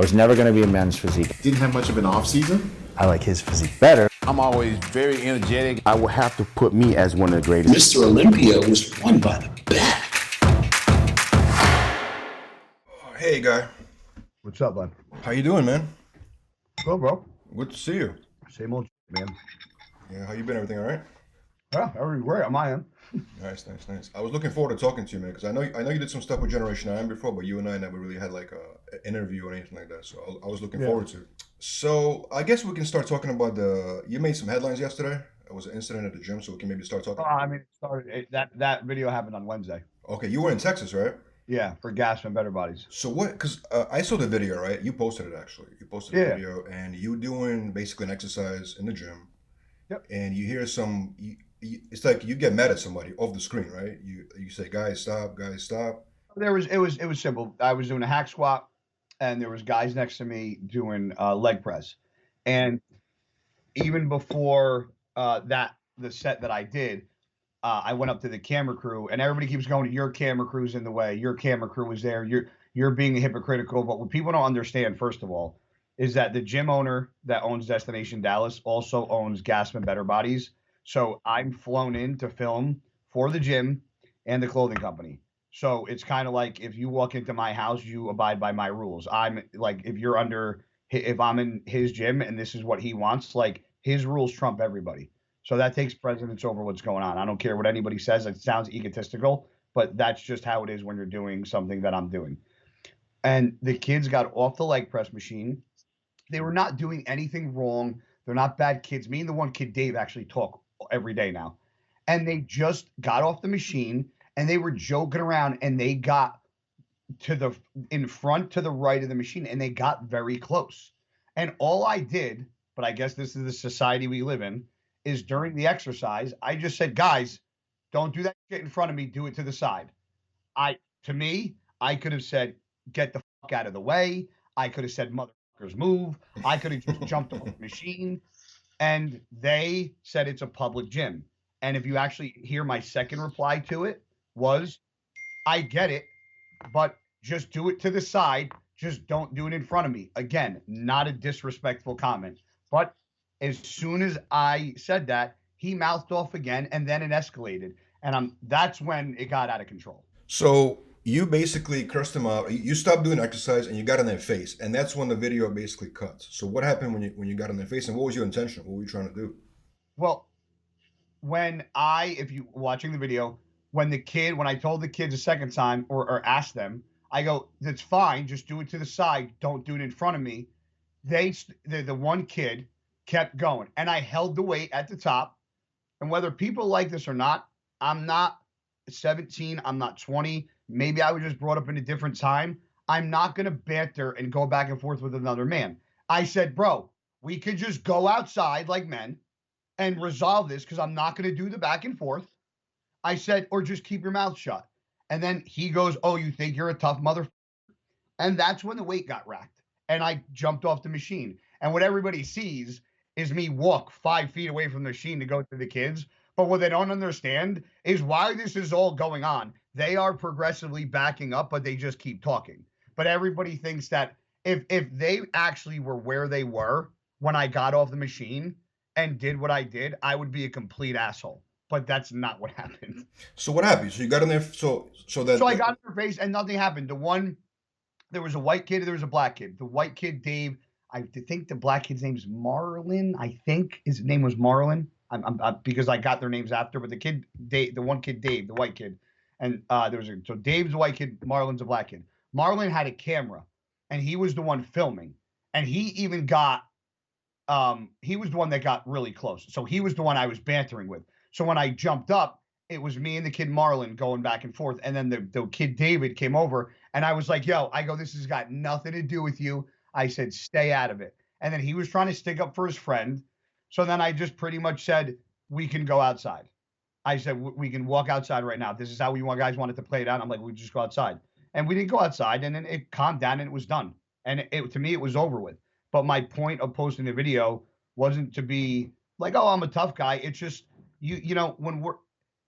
I was never gonna be a men's physique. Didn't have much of an off season. I like his physique better. I'm always very energetic. I will have to put me as one of the greatest. Mr. Olympia was won by the back. Hey, guy. What's up, bud? How you doing, man? Go, bro. Good to see you. Same old man. Yeah, how you been? Everything all right? Yeah, everything's great on my end. Nice. I was looking forward to talking to you, man, because I know you did some stuff with Generation IM before, but you and I never really had like an interview or anything like that. So I was looking forward to it. So I guess we can start talking about you made some headlines yesterday. It was an incident at the gym, so we can maybe start talking. I mean, that video happened on Wednesday. Okay, you were in Texas, right? Yeah, for Gas and Better Bodies. So what? Because I saw the video, right? You posted it actually. You posted the video, and you doing basically an exercise in the gym. Yep. And you hear it's like you get mad at somebody off the screen, right? You say, guys, stop. It was simple. I was doing a hack squat, and there was guys next to me doing leg press, and even before the set that I did, I went up to the camera crew, and everybody keeps going, your camera crew's in the way, your camera crew is there, you're being hypocritical. But what people don't understand, first of all, is that the gym owner that owns Destination Dallas also owns Gasman Better Bodies. So I'm flown in to film for the gym and the clothing company. So it's kind of like if you walk into my house, you abide by my rules. I'm like, if I'm in his gym and this is what he wants, like his rules trump everybody. So that takes precedence over what's going on. I don't care what anybody says. It sounds egotistical, but that's just how it is when you're doing something that I'm doing. And the kids got off the leg press machine. They were not doing anything wrong. They're not bad kids. Me and the one kid, Dave, actually talk every day now. And they just got off the machine and they were joking around, and they got in front to the right of the machine, and they got very close. And all I did, but I guess this is the society we live in, is during the exercise, I just said, guys, don't do that shit in front of me. Do it to the side. I could have said, get the fuck out of the way. I could have said, motherfuckers, move. I could have just jumped off the machine. And they said it's a public gym. And if you actually hear my second reply to it was, I get it, but just do it to the side. Just don't do it in front of me. Again, not a disrespectful comment. But as soon as I said that, he mouthed off again, and then it escalated. And that's when it got out of control. So you basically cursed them out. You stopped doing exercise, and you got in their face, and that's when the video basically cuts. So what happened when you got in their face, and what was your intention? What were you trying to do? Well, if you watching the video, when I told the kids a second time or asked them, I go, that's fine, just do it to the side, don't do it in front of me. The one kid kept going, and I held the weight at the top. And whether people like this or not, I'm not 17, I'm not 20. Maybe I was just brought up in a different time. I'm not going to banter and go back and forth with another man. I said, bro, we could just go outside like men and resolve this, because I'm not going to do the back and forth. I said, or just keep your mouth shut. And then he goes, oh, you think you're a tough motherfucker? And that's when the weight got racked, and I jumped off the machine. And what everybody sees is me walk 5 feet away from the machine to go to the kids. But what they don't understand is why this is all going on. They are progressively backing up, but they just keep talking. But everybody thinks that if they actually were where they were when I got off the machine and did what I did, I would be a complete asshole. But that's not what happened. So what happened? So you got in there, so I got in their face and nothing happened. There was a white kid, there was a black kid. The white kid, Dave, I think the black kid's name is Marlon. I think his name was Marlon. I'm because I got their names after, but the kid, Dave, the one kid, Dave, the white kid. And so Dave's a white kid, Marlon's a black kid. Marlon had a camera, and he was the one filming. And he even got, he was the one that got really close. So he was the one I was bantering with. So when I jumped up, it was me and the kid Marlon going back and forth. And then the kid David came over, and I was like, yo, I go, this has got nothing to do with you. I said, stay out of it. And then he was trying to stick up for his friend. So then I just pretty much said, we can go outside. I said, we can walk outside right now. This is how guys wanted to play it out. I'm like, we just go outside. And we didn't go outside, and then it calmed down and it was done. And to me, it was over with. But my point of posting the video wasn't to be like, oh, I'm a tough guy. It's just, you know, when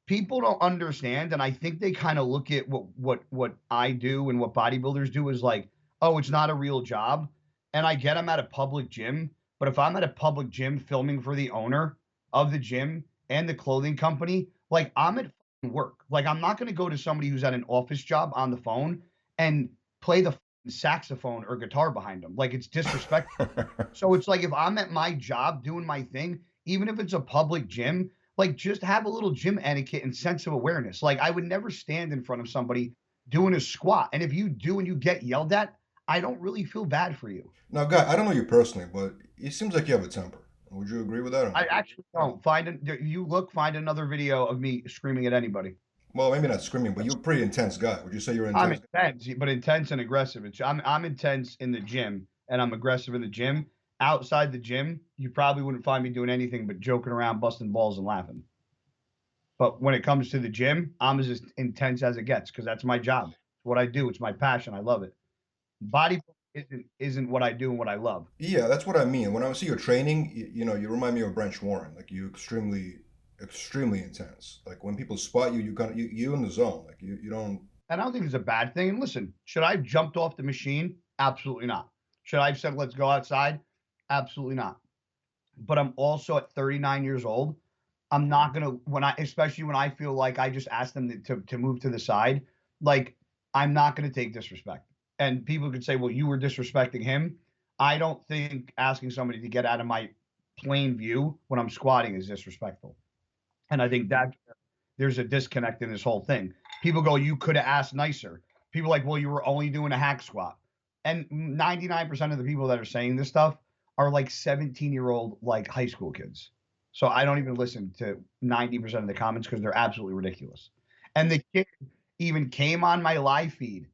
people don't understand, and I think they kind of look at what I do and what bodybuilders do is like, oh, it's not a real job. And I get I'm at a public gym, but if I'm at a public gym filming for the owner of the gym and the clothing company, like I'm at fucking work. Like I'm not going to go to somebody who's at an office job on the phone and play the saxophone or guitar behind them. Like it's disrespectful. So it's like if I'm at my job doing my thing, even if it's a public gym, like just have a little gym etiquette and sense of awareness. Like I would never stand in front of somebody doing a squat. And if you do and you get yelled at, I don't really feel bad for you. Now, Guy, I don't know you personally, but it seems like you have a temper. Would you agree with that? I actually don't. Find another video of me screaming at anybody. Well, maybe not screaming, but you're a pretty intense guy. Would you say you're I'm intense? intense, but intense and aggressive. I'm intense in the gym and I'm aggressive in the gym. Outside the gym, you probably wouldn't find me doing anything but joking around, busting balls, and laughing. But when it comes to the gym, I'm as intense as it gets because that's my job. It's what I do. It's my passion. I love it. Bodybuilding isn't what I do and what I love. Yeah, that's what I mean. When I see your training, you remind me of Branch Warren. Like you extremely intense. Like when people spot you, you in the zone. Like you don't. And I don't think it's a bad thing. And listen, should I have jumped off the machine? Absolutely not. Should I have said, let's go outside? Absolutely not. But I'm also at 39 years old. I'm not going to, especially when I feel like I just asked them to move to the side, like I'm not going to take disrespect. And people could say, well, you were disrespecting him. I don't think asking somebody to get out of my plain view when I'm squatting is disrespectful. And I think that there's a disconnect in this whole thing. People go, you could have asked nicer. People like, well, you were only doing a hack squat. And 99% of the people that are saying this stuff are like 17-year-old, like high school kids. So I don't even listen to 90% of the comments because they're absolutely ridiculous. And the kid even came on my live feed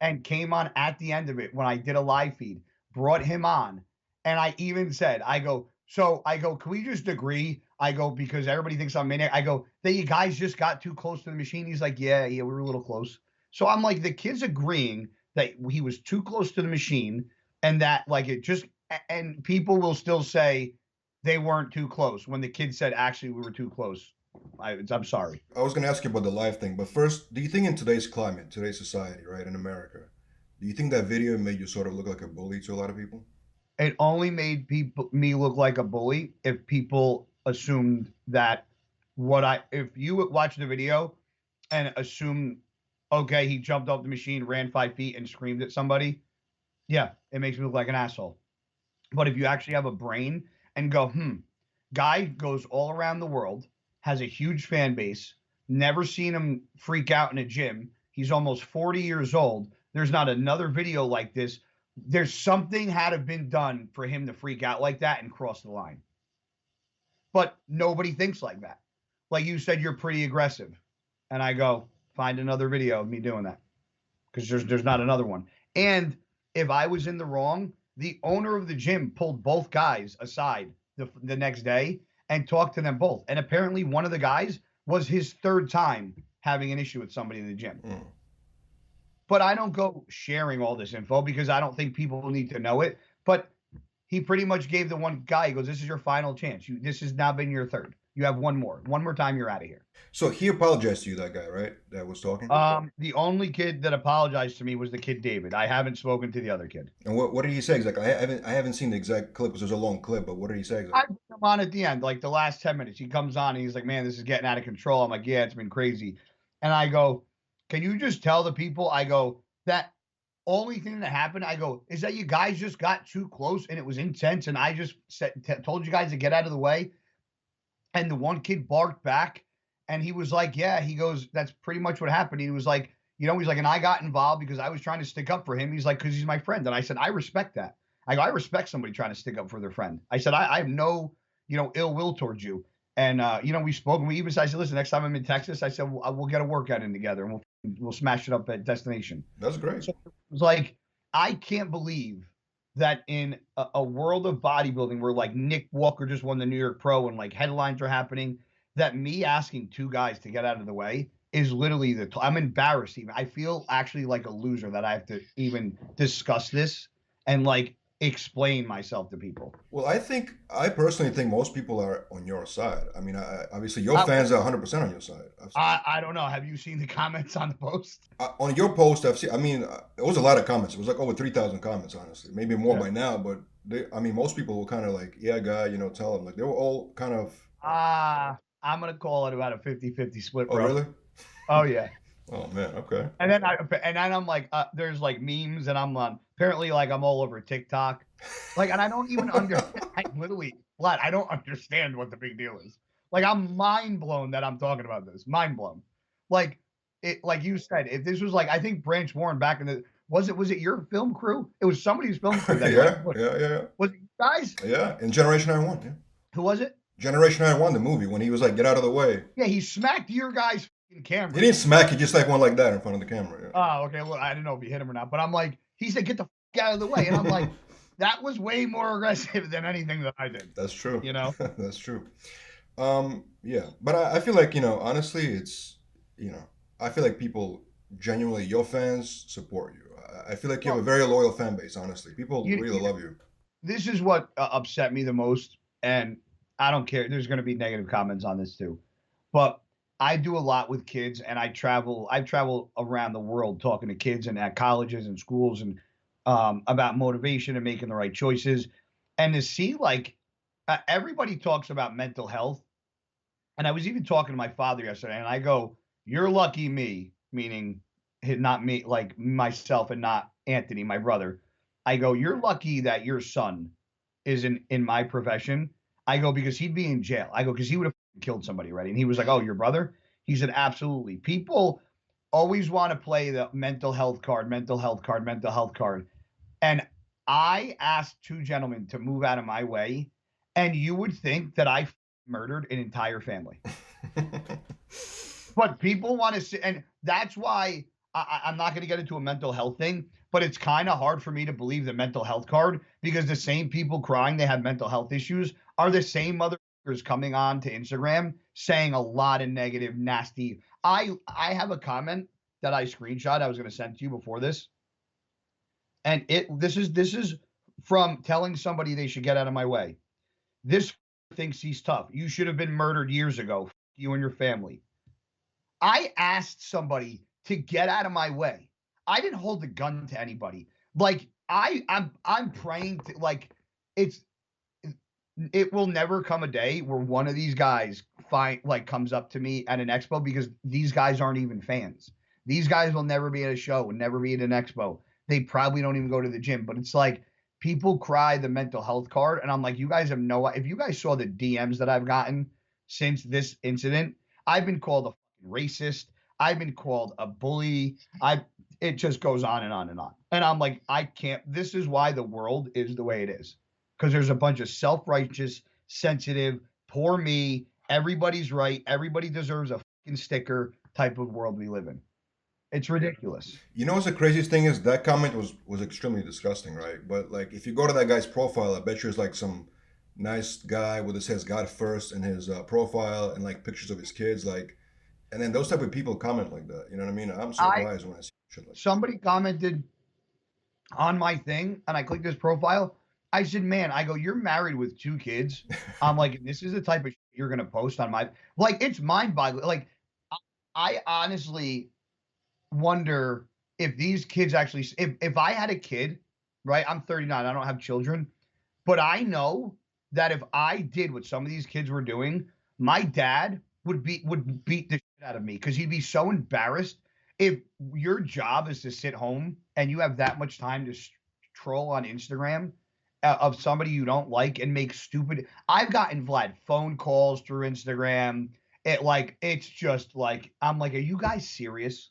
and came on at the end of it when I did a live feed, brought him on. And I even said, can we just agree? I go, because everybody thinks I'm maniac. I go, that you guys just got too close to the machine. He's like, yeah, we were a little close. So I'm like, the kid's agreeing that he was too close to the machine and that like it just, and people will still say they weren't too close when the kid said, actually, we were too close. I'm sorry. I was going to ask you about the live thing, but first, do you think in today's climate, today's society, right, in America, do you think that video made you sort of look like a bully to a lot of people? It only made me look like a bully if people assumed that if you watch the video and assume, okay, he jumped off the machine, ran 5 feet and screamed at somebody. Yeah, it makes me look like an asshole. But if you actually have a brain and go, guy goes all around the world, has a huge fan base, never seen him freak out in a gym. He's almost 40 years old. There's not another video like this. There's something had to have been done for him to freak out like that and cross the line. But nobody thinks like that. Like you said, you're pretty aggressive. And I go, find another video of me doing that. Because there's not another one. And if I was in the wrong, the owner of the gym pulled both guys aside the next day and talked to them both. And apparently one of the guys was his third time having an issue with somebody in the gym. But I don't go sharing all this info because I don't think people need to know it. But he pretty much gave the one guy, he goes, this is your final chance. This has now been your third. You have one more time, you're out of here. So he apologized to you, that guy, right? That was talking? The only kid that apologized to me was the kid David. I haven't spoken to the other kid. And what did he say exactly? I haven't seen the exact clip because there's a long clip, but what did he say exactly? I put him on at the end, like the last 10 minutes. He comes on and he's like, man, this is getting out of control. I'm like, yeah, it's been crazy. And I go, can you just tell the people, I go, that only thing that happened, I go, is that you guys just got too close and it was intense. And I just told you guys to get out of the way. And the one kid barked back and he was like, yeah, he goes, that's pretty much what happened. He was like, he's like, and I got involved because I was trying to stick up for him. He's like, because he's my friend. And I said, I respect that. I go, I respect somebody trying to stick up for their friend. I said, I have no, ill will towards you. And, we spoke and I said, listen, next time I'm in Texas, I said, we'll get a workout in together and we'll smash it up at Destination. That's great. So it was like, I can't believe that in a world of bodybuilding where like Nick Walker just won the New York Pro and like headlines are happening, that me asking two guys to get out of the way is literally I'm embarrassed even. I feel actually like a loser that I have to even discuss this. And like, explain myself to people. Well, I personally think most people are on your side. I mean, obviously your fans are 100% on your side. I don't know. Have you seen the comments on the post? On your post, I've seen. I mean, it was a lot of comments. It was like over 3,000 comments, honestly. Maybe more by now, but I mean, most people were kind of like, "Yeah, guy," tell them. Like they were all kind of. I'm gonna call it about a 50-50 split, bro. Oh, really? Oh yeah. Oh man, okay. And then I'm like, there's like memes, and I'm on. Apparently, like I'm all over TikTok, like, and I don't even understand. I literally, Vlad, I don't understand what the big deal is. Like, I'm mind blown that I'm talking about this. Mind blown. Like like you said, if this was like, I think Branch Warren back in the was it your film crew? It was somebody's film crew. That yeah. Was it you guys? Yeah, in Generation 91. Yeah. Who was it? Generation 91, the movie, when he was like, "Get out of the way." Yeah, he smacked your guys' camera. He didn't smack. He just like went like that in front of the camera. Yeah. Oh, okay. Well, I didn't know if he hit him or not, but I'm like, he said, "Get the out of the way," and I'm like, that was way more aggressive than anything that I did. That's true. That's true. Yeah, but I feel like honestly, it's I feel like people genuinely, your fans support you. I feel like you have a very loyal fan base. Honestly, people really love you. This is what upset me the most, and I don't care. There's going to be negative comments on this too, but I do a lot with kids, and I travel around the world talking to kids and at colleges and schools and about motivation and making the right choices, and to see like everybody talks about mental health, and I was even talking to my father yesterday, and I go, "You're lucky, me," meaning not me, like myself, and not Anthony, my brother. I go, "You're lucky that your son isn't in my profession." I go, because he'd be in jail. I go, because he would have killed somebody already. And he was like, "Oh, your brother?" He said, "Absolutely." People always want to play the mental health card, mental health card, mental health card. And I asked two gentlemen to move out of my way, and you would think that I murdered an entire family. But people want to see, and that's why I'm not going to get into a mental health thing, but it's kind of hard for me to believe the mental health card, because the same people crying they have mental health issues are the same motherfuckers coming on to Instagram saying a lot of negative, nasty. I have a comment that I screenshot I was going to send to you before this. And this is from telling somebody they should get out of my way. This thinks he's tough. You should have been murdered years ago. You and your family. I asked somebody to get out of my way. I didn't hold the gun to anybody. Like I'm praying to, like, it will never come a day where one of these guys comes up to me at an expo, because these guys aren't even fans. These guys will never be at a show, will never be at an expo. They probably don't even go to the gym. But it's like people cry the mental health card, and I'm like, you guys have no. If you guys saw the DMs that I've gotten since this incident, I've been called a racist. I've been called a bully. It just goes on and on and on. And I'm like, I can't. This is why the world is the way it is, because there's a bunch of self-righteous, sensitive, poor me, everybody's right, everybody deserves a fucking sticker type of world we live in. It's ridiculous. What's the craziest thing is, that comment was extremely disgusting, right? But like, if you go to that guy's profile, I bet you it's like some nice guy with it says God first in his profile, and like pictures of his kids, like, and then those type of people comment like that. You know what I mean? I'm surprised when I see shit like that. Somebody commented on my thing, and I clicked his profile. I said, "Man," I go, "You're married with 2 kids." I'm like, "This is the type of shit you're gonna post on my," like, it's mind-boggling. Like, I honestly wonder if these kids actually, if I had a kid, right? I'm 39, I don't have children, but I know that if I did what some of these kids were doing, my dad would beat the shit out of me, because he'd be so embarrassed. If your job is to sit home and you have that much time to troll on Instagram of somebody you don't like and make stupid. I've gotten, Vlad, phone calls through Instagram. It's just like, I'm like, are you guys serious?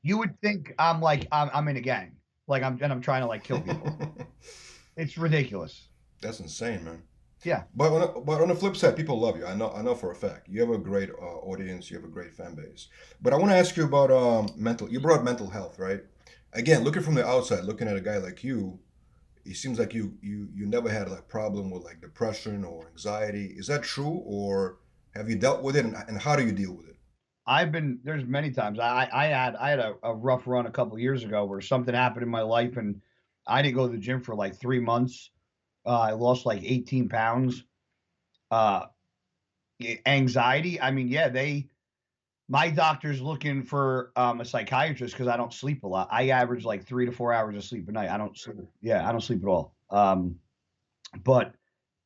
You would think I'm like, I'm in a gang, like I'm trying to like kill people. It's ridiculous. That's insane, man. Yeah. But on the flip side, people love you. I know for a fact. You have a great audience. You have a great fan base. But I want to ask you about you brought mental health, right? Again, looking from the outside, looking at a guy like you, it seems like you never had a problem with like depression or anxiety. Is that true, or have you dealt with it, and how do you deal with it? There's many times I had a rough run a couple of years ago where something happened in my life, and I didn't go to the gym for like 3 months. I lost like 18 pounds. Anxiety. I mean, yeah, my doctor's looking for a psychiatrist because I don't sleep a lot. I average like 3 to 4 hours of sleep a night. I don't sleep. Yeah, I don't sleep at all. But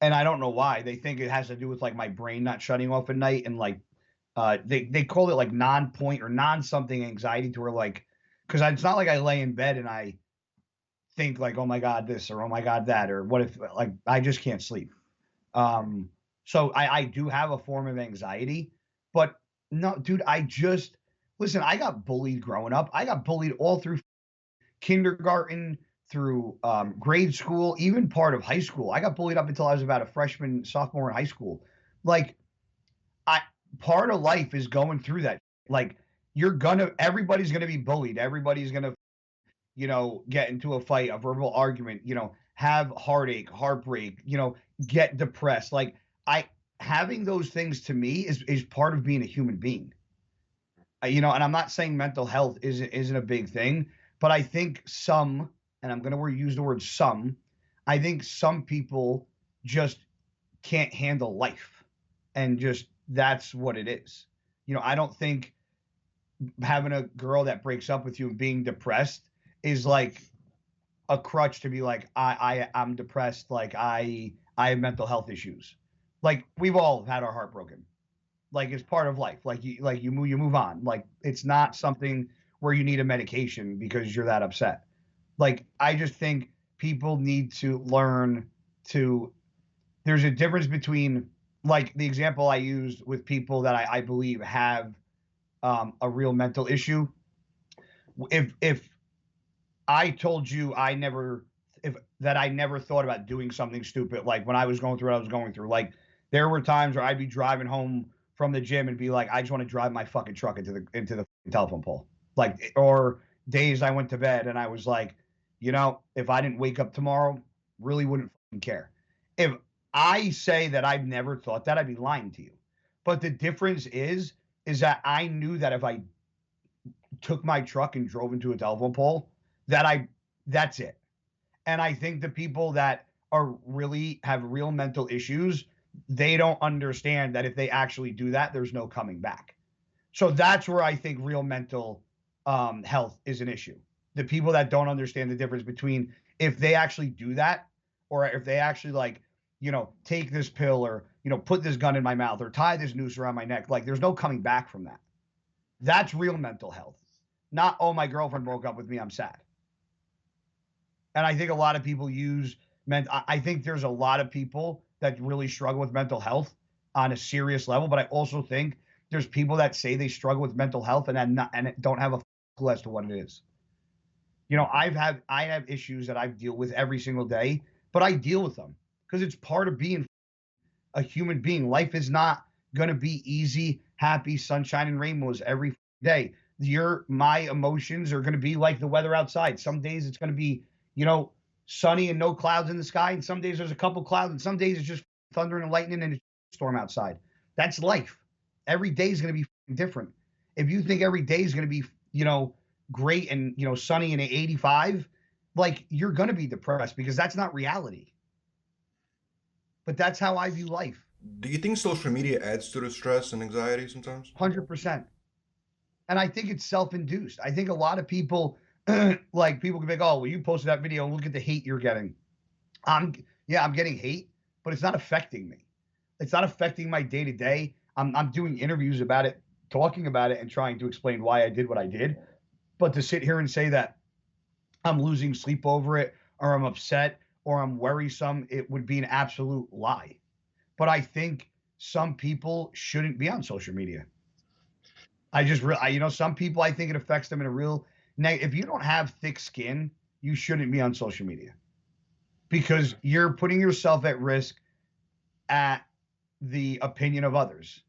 and I don't know why. They think it has to do with like my brain not shutting off at night and like they call it like non-point or non-something anxiety to where like because it's not like I lay in bed and I think like, oh my God, this or oh my God, that, or what if like I just can't sleep. So I do have a form of anxiety, but no, dude, listen, I got bullied growing up. I got bullied all through kindergarten, through grade school, even part of high school. I got bullied up until I was about a freshman, sophomore in high school. Like part of life is going through that. Like everybody's gonna be bullied. Everybody's gonna, get into a fight, a verbal argument, have heartache, heartbreak, get depressed. Like having those things to me is part of being a human being. And I'm not saying mental health isn't a big thing, but I think and I'm going to use the word some, I think some people just can't handle life and just that's what it is. I don't think having a girl that breaks up with you and being depressed is like a crutch to be like, I'm depressed. Like I have mental health issues. Like we've all had our heart broken. Like it's part of life. Like you move on. Like it's not something where you need a medication because you're that upset. Like I just think people need to learn there's a difference between like the example I used with people that I believe have a real mental issue. If I told you I never thought about doing something stupid, like when I was going through what I was going through, like there were times where I'd be driving home from the gym and be like, I just want to drive my fucking truck into the telephone pole. Like, or days I went to bed and I was like, if I didn't wake up tomorrow, really wouldn't fucking care. If I say that I've never thought that, I'd be lying to you. But the difference is that I knew that if I took my truck and drove into a telephone pole, that's it. And I think the people that have real mental issues, they don't understand that if they actually do that, there's no coming back. So that's where I think real mental health is an issue. The people that don't understand the difference between if they actually do that or if they actually take this pill or, put this gun in my mouth or tie this noose around my neck, like there's no coming back from that. That's real mental health. Not, oh, my girlfriend broke up with me, I'm sad. And I think a lot of people I think there's a lot of people that really struggle with mental health on a serious level, but I also think there's people that say they struggle with mental health and don't have a clue as to what it is. I have issues that I deal with every single day, but I deal with them because it's part of being a human being. Life is not going to be easy, happy, sunshine and rainbows every day. My emotions are going to be like the weather outside. Some days it's going to be, sunny and no clouds in the sky. And some days there's a couple clouds and some days it's just thunder and lightning and a storm outside. That's life. Every day is going to be different. If you think every day is going to be, great and, sunny and 85, like you're going to be depressed because that's not reality. But that's how I view life. Do you think social media adds to the stress and anxiety sometimes? 100%. And I think it's self-induced. I think a lot of people, like people can be like, oh, well, you posted that video and look at the hate you're getting. I'm getting hate, but it's not affecting me. It's not affecting my day to day. I'm doing interviews about it, talking about it and trying to explain why I did what I did. But to sit here and say that I'm losing sleep over it or I'm upset or I'm worrisome, it would be an absolute lie. But I think some people shouldn't be on social media. Some people, I think it affects them in a real negative. If you don't have thick skin, you shouldn't be on social media because you're putting yourself at risk at the opinion of others.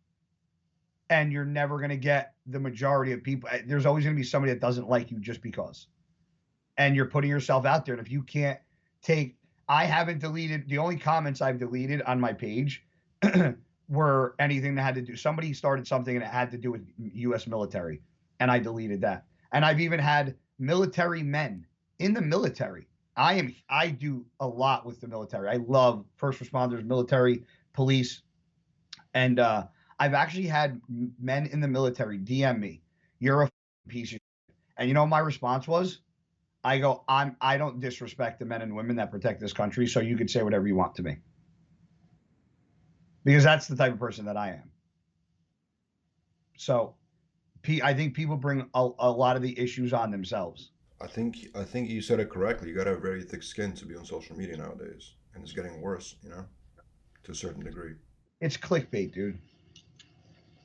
And you're never going to get the majority of people. There's always going to be somebody that doesn't like you just because. And you're putting yourself out there. And if you can't I haven't deleted, the only comments I've deleted on my page were anything that had to do, somebody started something and it had to do with U.S. military, and I deleted that. And I've even had military men in the military I do a lot with the military. I love first responders, military, police, and I've actually had men in the military DM me, "You're a piece of shit." And you know what my response was? I go, I don't disrespect the men and women that protect this country, so you can say whatever you want to me. Because that's the type of person that I am. So I think people bring a lot of the issues on themselves. I think you said it correctly. You got to have very thick skin to be on social media nowadays, and it's getting worse, you know, to a certain degree. It's clickbait, dude.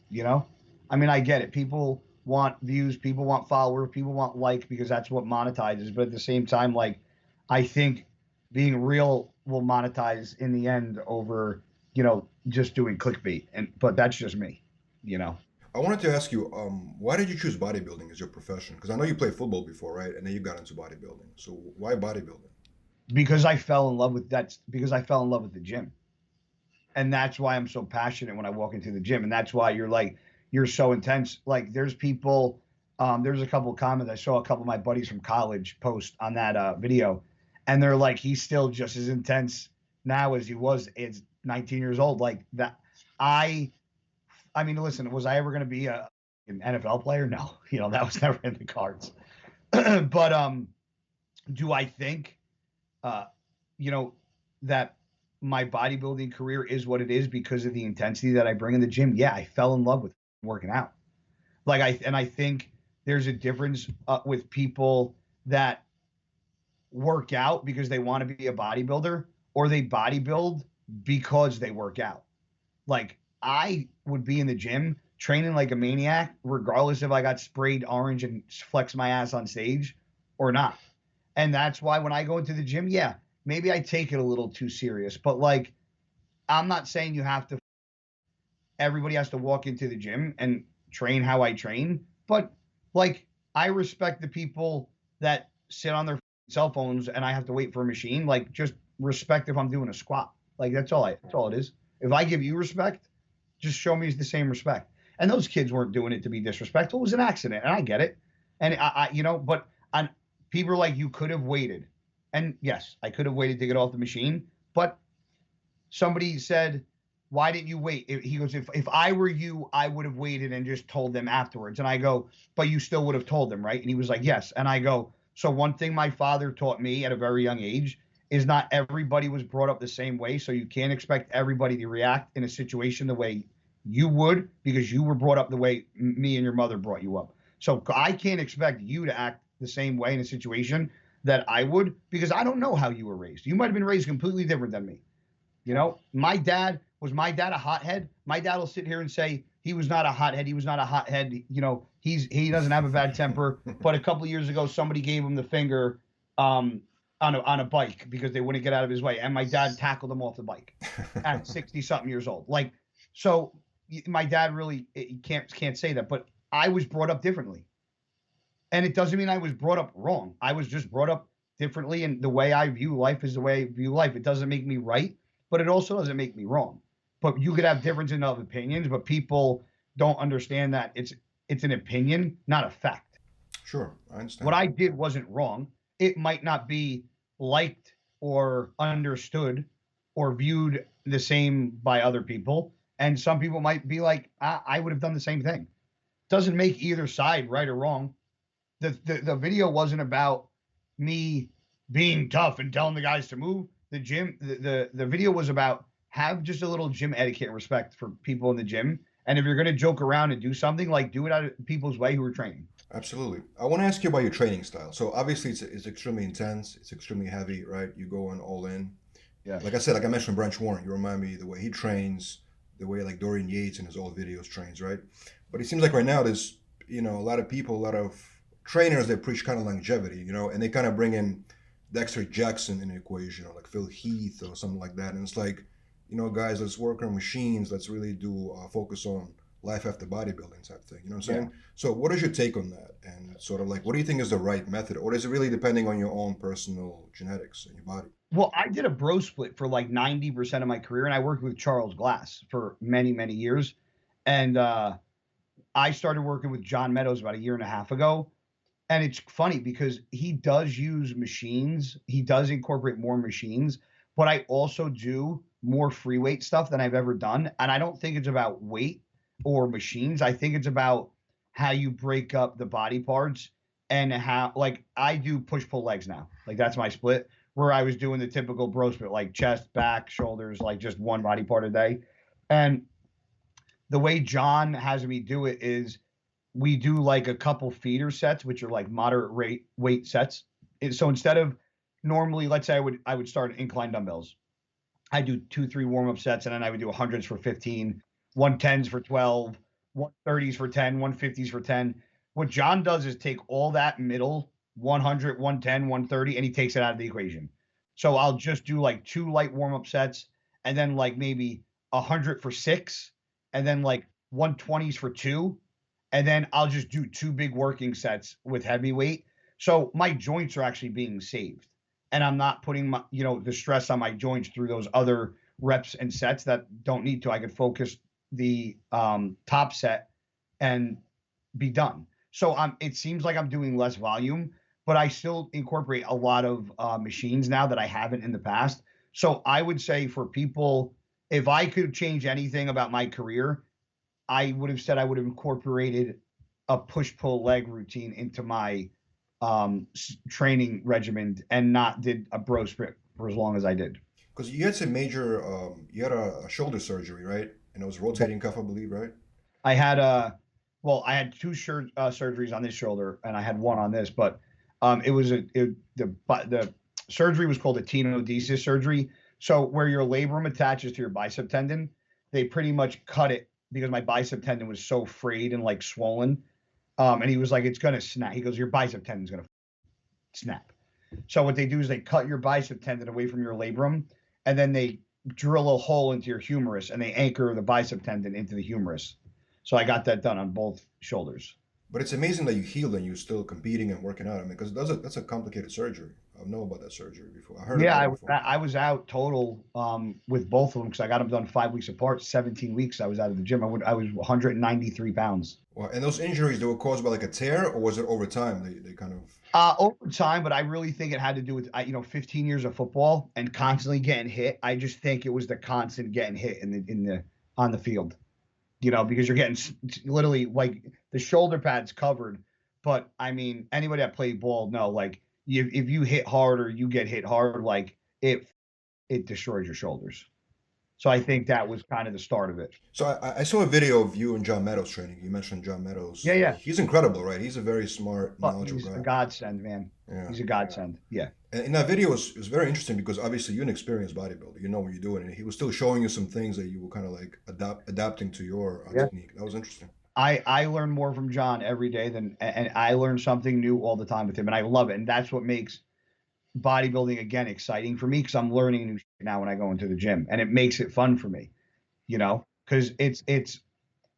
You know? I mean, I get it. People want views, people want followers, people want likes because that's what monetizes. But at the same time, like, I think being real will monetize in the end over, just doing clickbait. But that's just me, you know? I wanted to ask you, why did you choose bodybuilding as your profession? Because I know you played football before, right? And then you got into bodybuilding. So why bodybuilding? Because I fell in love with because I fell in love with the gym. And that's why I'm so passionate when I walk into the gym. And that's why you're so intense. Like there's people, there's a couple of comments. I saw a couple of my buddies from college post on that video. And they're like, he's still just as intense now as he was at 19 years old. Like that. I mean, listen, was I ever going to be an NFL player? No, that was never in the cards. But do I think, that my bodybuilding career is what it is because of the intensity that I bring in the gym? Yeah, I fell in love with working out. I think there's a difference with people that work out because they want to be a bodybuilder, or they bodybuild because they work out. Like I would be in the gym training like a maniac, regardless if I got sprayed orange and flex my ass on stage or not. And that's why when I go into the gym, yeah, maybe I take it a little too serious. But like, I'm not saying everybody has to walk into the gym and train how I train. But like, I respect the people that sit on their cell phones and I have to wait for a machine. Like, just respect if I'm doing a squat. Like, that's all it is. If I give you respect, just show me the same respect. And those kids weren't doing it to be disrespectful. It was an accident, and I get it. And but people are like, you could have waited. And yes, I could have waited to get off the machine. But somebody said, why didn't you wait? He goes, if I were you, I would have waited and just told them afterwards. And I go, but you still would have told them, right? And he was like, yes. And I go, so one thing my father taught me at a very young age is not everybody was brought up the same way. So you can't expect everybody to react in a situation the way you would, because you were brought up the way me and your mother brought you up. So I can't expect you to act the same way in a situation that I would, because I don't know how you were raised. You might have been raised completely different than me. My dad a hothead? My dad will sit here and say he was not a hothead. He was not a hothead. He doesn't have a bad temper. But a couple of years ago, somebody gave him the finger on a bike because they wouldn't get out of his way. And my dad tackled him off the bike at 60 something years old. Like, so my dad really can't say that, but I was brought up differently. And it doesn't mean I was brought up wrong. I was just brought up differently. And the way I view life is the way I view life. It doesn't make me right, but it also doesn't make me wrong. But you could have differences of opinions, but people don't understand that it's an opinion, not a fact. Sure, I understand. What I did wasn't wrong. It might not be liked or understood or viewed the same by other people. And some people might be like, I would have done the same thing. Doesn't make either side right or wrong. The video wasn't about me being tough and telling the guys to move. The gym, the video was about have just a little gym etiquette and respect for people in the gym. And if you're going to joke around and do something, like do it out of people's way who are training. Absolutely. I want to ask you about your training style. So obviously it's extremely intense. It's extremely heavy, right? You go on all in. Yeah. Like I said, like I mentioned, Branch Warren, you remind me the way he trains, the way like Dorian Yates in his old videos trains, right? But it seems like right now there's, a lot of people, a lot of trainers that preach kind of longevity, and they kind of bring in Dexter Jackson in the equation, or like Phil Heath or something like that. And it's like, guys, let's work on machines. Let's really do focus on life after bodybuilding type thing. You know what I'm saying? Yeah. So what is your take on that? And sort of like, what do you think is the right method? Or is it really depending on your own personal genetics and your body? Well, I did a bro split for like 90% of my career, and I worked with Charles Glass for many, many years. And I started working with John Meadows about a year and a half ago. And it's funny because he does use machines. He does incorporate more machines, but I also do more free weight stuff than I've ever done. And I don't think it's about weight or machines. I think it's about how you break up the body parts and how, like, I do push pull legs now. Like, that's my split, where I was doing the typical bro split, like chest, back, shoulders, like just one body part a day. And the way John has me do it is we do like a couple feeder sets, which are like moderate weight sets. So instead of normally, let's say I would start incline dumbbells. I do 2, 3 warm up sets, and then I would do 100s for 15, 110s for 12, 130s for 10, 150s for 10. What John does is take all that middle 100, 110, 130, and he takes it out of the equation. So I'll just do like 2 light warm up sets, and then like maybe 100 for 6, and then like 120s for 2, and then I'll just do 2 big working sets with heavy weight. So my joints are actually being saved, and I'm not putting my, the stress on my joints through those other reps and sets that don't need to. I could focus the top set and be done. So it seems like I'm doing less volume, but I still incorporate a lot of machines now that I haven't in the past. So I would say for people, if I could change anything about my career, I would have said I would have incorporated a push-pull leg routine into my training regimen and not did a bro split for as long as I did. Because you had some major, you had a shoulder surgery, right? And it was rotating cuff, I believe, right? I had I had 2 surgeries on this shoulder, and I had 1 on this, but the surgery was called a tenodesis surgery. So where your labrum attaches to your bicep tendon, they pretty much cut it because my bicep tendon was so frayed and like swollen. And he was like, it's going to snap. He goes, your bicep tendon's going to snap. So what they do is they cut your bicep tendon away from your labrum, and then they drill a hole into your humerus, and they anchor the bicep tendon into the humerus. So I got that done on both shoulders. But it's amazing that you healed and you're still competing and working out. I mean, because that's a complicated surgery. I know about that surgery before. I heard about it before. I was out total with both of them because I got them done 5 weeks apart. 17 weeks I was out of the gym. I was 193 pounds. Well, and those injuries, they were caused by like a tear, or was it over time? They kind of over time, but I really think it had to do with 15 years of football and constantly getting hit. I just think it was the constant getting hit on the field. Because you're getting literally like the shoulder pads covered. But I mean, anybody that played ball know, like if you hit hard or you get hit hard, like it destroys your shoulders. So I think that was kind of the start of it. So I saw a video of you and John Meadows training. You mentioned John Meadows. Yeah. He's incredible, right? He's a very smart, knowledgeable guy. He's a godsend, man. Yeah. He's a godsend. Yeah. And in that video, it was very interesting because obviously you're an experienced bodybuilder. You know what you're doing. And he was still showing you some things that you were kind of like adapting to your technique. That was interesting. I learn more from John every day and I learn something new all the time with him. And I love it. And that's what makes bodybuilding, again, exciting for me because I'm learning new shit now when I go into the gym. And it makes it fun for me, because it's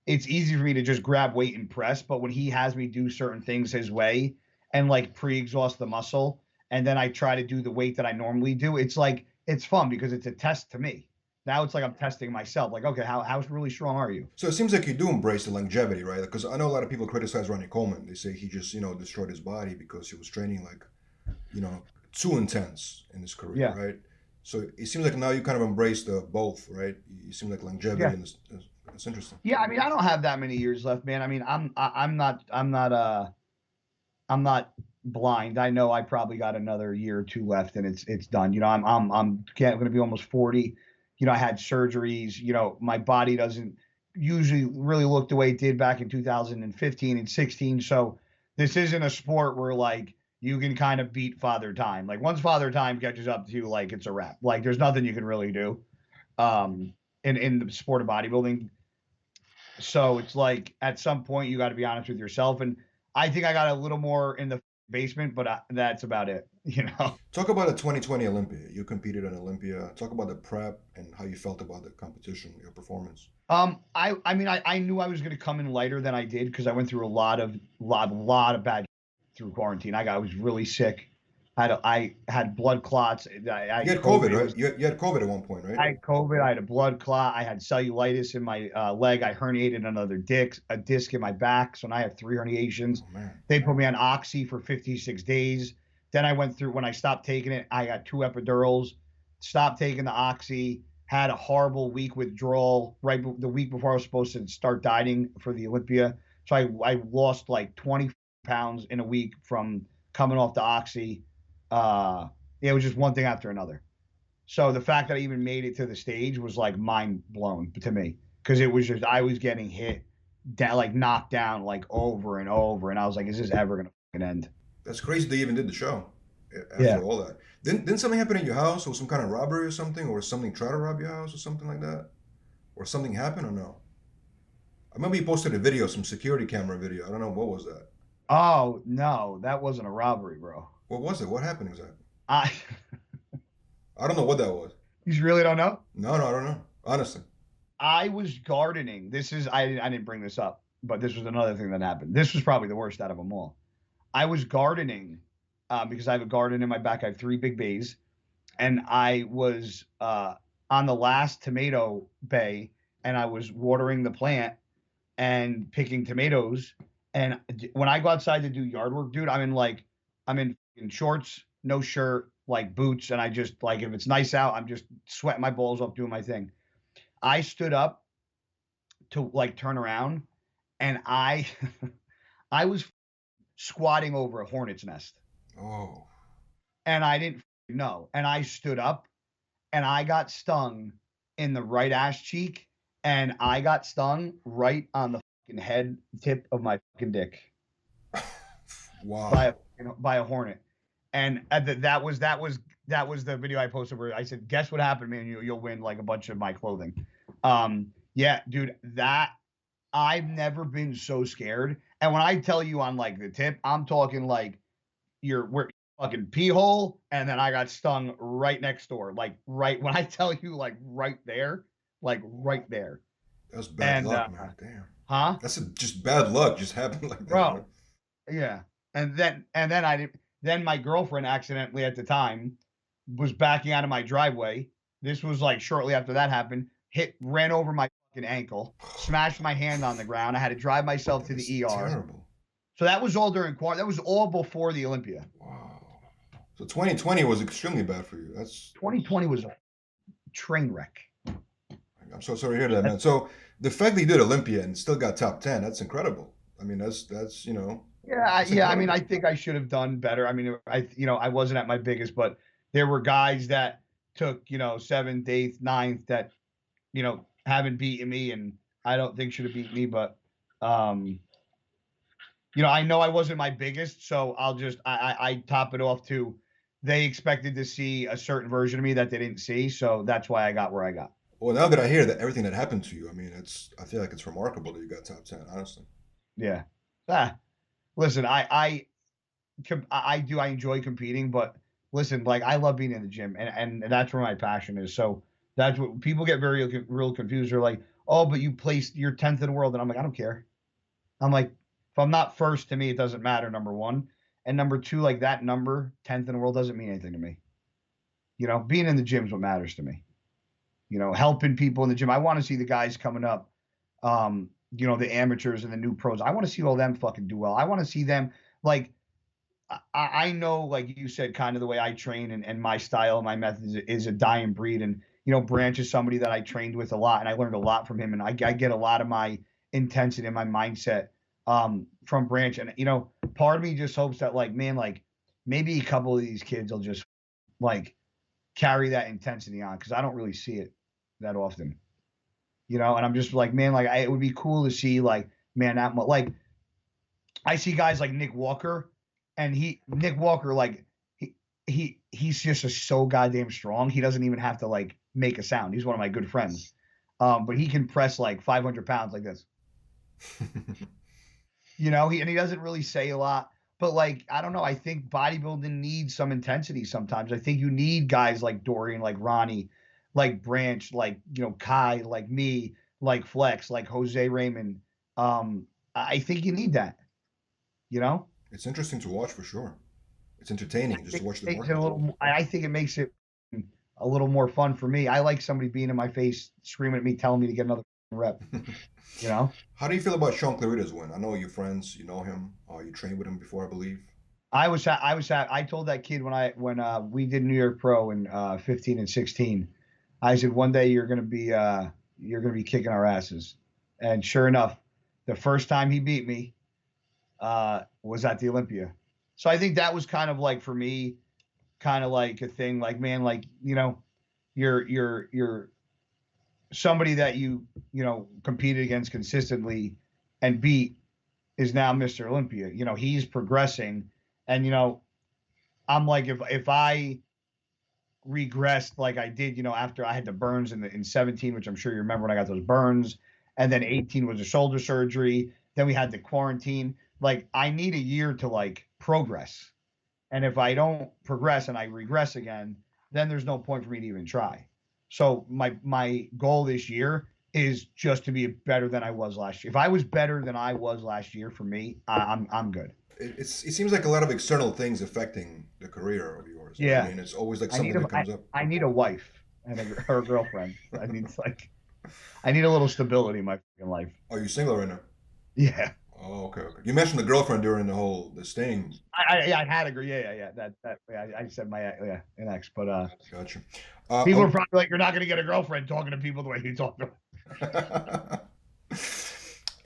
easy for me to just grab weight and press. But when he has me do certain things his way and like pre-exhaust the muscle, and then I try to do the weight that I normally do, it's like, it's fun because it's a test to me. Now it's like I'm testing myself. Like, okay, how really strong are you? So it seems like you do embrace the longevity, right? Because I know a lot of people criticize Ronnie Coleman. They say he just, destroyed his body because he was training like, too intense in his career, right? So it seems like now you kind of embrace the both, right? You seem like longevity, and it's interesting. Yeah, I mean, I don't have that many years left, man. I mean, I'm not blind. I know I probably got another year or 2 left, and it's done. I'm going to be almost 40. I had surgeries. My body doesn't usually really look the way it did back in 2015 and 16. So this isn't a sport where like you can kind of beat Father Time. Like once Father Time catches up to you, like it's a wrap. Like there's nothing you can really do in the sport of bodybuilding. So it's like at some point you got to be honest with yourself. And I think I got a little more in the basement, but that's about it. Talk about the 2020 Olympia. You competed in Olympia. Talk about the prep and how you felt about the competition, your performance. I knew I was going to come in lighter than I did because I went through a lot of bad through quarantine. I was really sick. I had blood clots. I You had COVID, right? You had COVID at one point, right? I had COVID. I had a blood clot. I had cellulitis in my leg. I herniated another a disc in my back. So now I have 3 herniations. Oh, man. They put me on Oxy for 56 days. Then I went through, when I stopped taking it, I got 2 epidurals, stopped taking the Oxy, had a horrible week withdrawal the week before I was supposed to start dieting for the Olympia. So I lost like 20 pounds in a week from coming off the Oxy. It was just one thing after another. So the fact that I even made it to the stage was like mind blown to me, because it was just, I was getting hit down, like knocked down like over and over. And I was like, is this ever going to fucking end? That's crazy they even did the show after all that. Didn't something happen in your house, or some kind of robbery or something, or something try to rob your house or something like that? Or something happened or no? I remember you posted a video, some security camera video. I don't know, what was that? Oh, no, that wasn't a robbery, bro. What was it? What happened exactly? I don't know what that was. You really don't know? No, I don't know. Honestly. I was gardening. I didn't bring this up, but this was another thing that happened. This was probably the worst out of them all. I was gardening because I have a garden in my back. I have 3 big bays, and I was on the last tomato bay, and I was watering the plant and picking tomatoes. And when I go outside to do yard work, dude, I'm in shorts, no shirt, like boots, and I just, like, if it's nice out, I'm just sweating my balls off doing my thing. I stood up to like turn around, and I was squatting over a hornet's nest. Oh. And I didn't know. And I stood up, and I got stung in the right ass cheek, and I got stung right on the fucking head tip of my fucking dick. Wow. By a hornet. And that was the video I posted where I said, guess what happened, man? You'll win like a bunch of my clothing. Yeah, dude, that I've never been so scared. And when I tell you on like the tip, I'm talking like we're fucking pee hole, and then I got stung right next door. Like right when I tell you, like right there, like right there. That's bad luck, man. Damn. Huh? That's just bad luck. Just happened like that. Bro. Man. Yeah. And then my girlfriend accidentally at the time was backing out of my driveway. This was like shortly after that happened. Ran over my fucking ankle, smashed my hand on the ground. I had to drive myself to the ER. Terrible. So that was all during quarantine. That was all before the Olympia. Wow. So 2020 was extremely bad for you. 2020 was a train wreck. I'm so sorry to hear that, man. So the fact that you did Olympia and still got top 10, that's incredible. I mean, that's you know. Yeah. I mean, I think I should have done better. I mean, I wasn't at my biggest, but there were guys that took, 7th, 8th, 9th that, haven't beaten me, and I don't think should have beaten me. But, I know I wasn't my biggest, so I top it off to, they expected to see a certain version of me that they didn't see. So that's why I got where I got. Well, now that I hear that everything that happened to you, I mean, I feel like it's remarkable that you got top 10, honestly. Yeah. Listen, I enjoy competing, but listen, like, I love being in the gym, and that's where my passion is. So that's what people get real confused. They're like, oh, but you're 10th in the world. And I'm like, I don't care. I'm like, if I'm not first, to me, it doesn't matter, number one. And number two, like, that number, 10th in the world, doesn't mean anything to me. Being in the gym is what matters to me. Helping people in the gym. I want to see the guys coming up, the amateurs and the new pros. I want to see all them fucking do well. I want to see them, like, I know, like you said, kind of the way I train and my style and my method is a dying breed. And, Branch is somebody that I trained with a lot, and I learned a lot from him. And I get a lot of my intensity and my mindset from Branch. And, part of me just hopes that, like, man, like, maybe a couple of these kids will just, like, carry that intensity on, because I don't really see it that often. And I'm just like, man, like, it would be cool to see, like, man, that much. Like, I see guys like Nick Walker, and like, he's just so goddamn strong. He doesn't even have to, like, make a sound. He's one of my good friends. But he can press like 500 pounds like this. He doesn't really say a lot. But, like, I don't know. I think bodybuilding needs some intensity sometimes. I think you need guys like Dorian, like Ronnie, like Branch, like, Kai, like me, like Flex, like Jose Raymond. I think you need that. It's interesting to watch for sure. It's entertaining just to watch them Makes work. it a little. I think it makes it a little more fun for me. I like somebody being in my face, screaming at me, telling me to get another rep. You know. How do you feel about Sean Clarita's win? I know you're friends. You know him. You trained with him before, I believe. I told that kid when we did New York Pro in 15 and 16, I said one day you're gonna be kicking our asses, and sure enough, the first time he beat me was at the Olympia. So I think that was kind of like for me, kind of like a thing, like man, like you're somebody that you competed against consistently and beat is now Mr. Olympia. He's progressing. And I'm like, if I regressed like I did, after I had the burns in 17, which I'm sure you remember when I got those burns, and then 18 was a shoulder surgery. Then we had the quarantine. Like I need a year to like progress. And if I don't progress and I regress again, then there's no point for me to even try. So my goal this year is just to be better than I was last year. If I was better than I was last year, for me, I'm good. It seems like a lot of external things affecting the career of yours. Yeah. I mean, it's always like something that comes up. I need a wife and her girlfriend. I need a little stability in my fucking life. Are you single right now? Yeah. Oh, okay. You mentioned the girlfriend during the sting. I had a girl. Yeah. I said my an ex, but Gotcha. people are probably like, you're not gonna get a girlfriend talking to people the way you talk to them.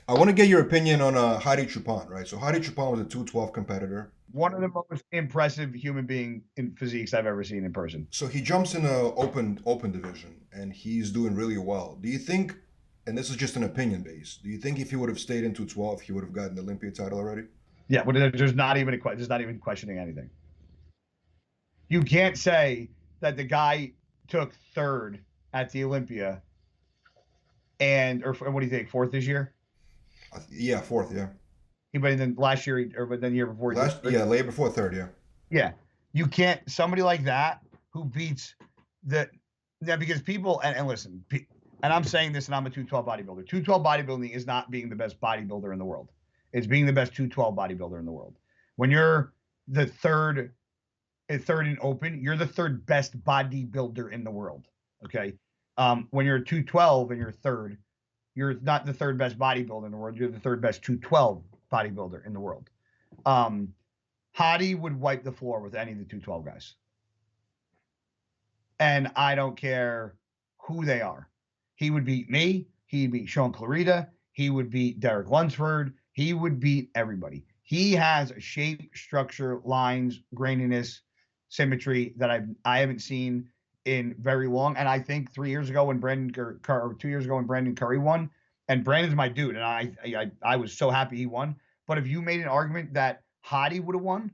I want to get your opinion on Hadi Choopan, right? So Hadi Choopan was a 212 competitor. One of the most impressive human being in physiques I've ever seen in person. So he jumps in a open division, and he's doing really well. Do you think, and this is just an opinion base, do you think if he would have stayed in 212, he would have gotten the Olympia title already? Yeah, but there's not even questioning anything. You can't say that the guy took third at the Olympia, or what do you think, fourth this year? Yeah, fourth, yeah. But then last year, but then the year before. Late before third, yeah. Yeah, you can't. Somebody like that who beats because people and listen, and I'm saying this, and I'm a 212 bodybuilder. 212 bodybuilding is not being the best bodybuilder in the world. It's being the best 212 bodybuilder in the world. When you're the third in open, you're the third best bodybuilder in the world. Okay, when you're 212 and you're third, you're not the third best bodybuilder in the world. You're the third best 212 bodybuilder in the world. Hadi would wipe the floor with any of the 212 guys. And I don't care who they are. He would beat me. He'd beat Sean Clarita. He would beat Derek Longsberg. He would beat everybody. He has a shape, structure, lines, graininess, symmetry that I haven't seen in very long. And I think 3 years ago when 2 years ago when Brandon Curry won, and Brandon's my dude, and I was so happy he won. But if you made an argument that Hadi would have won,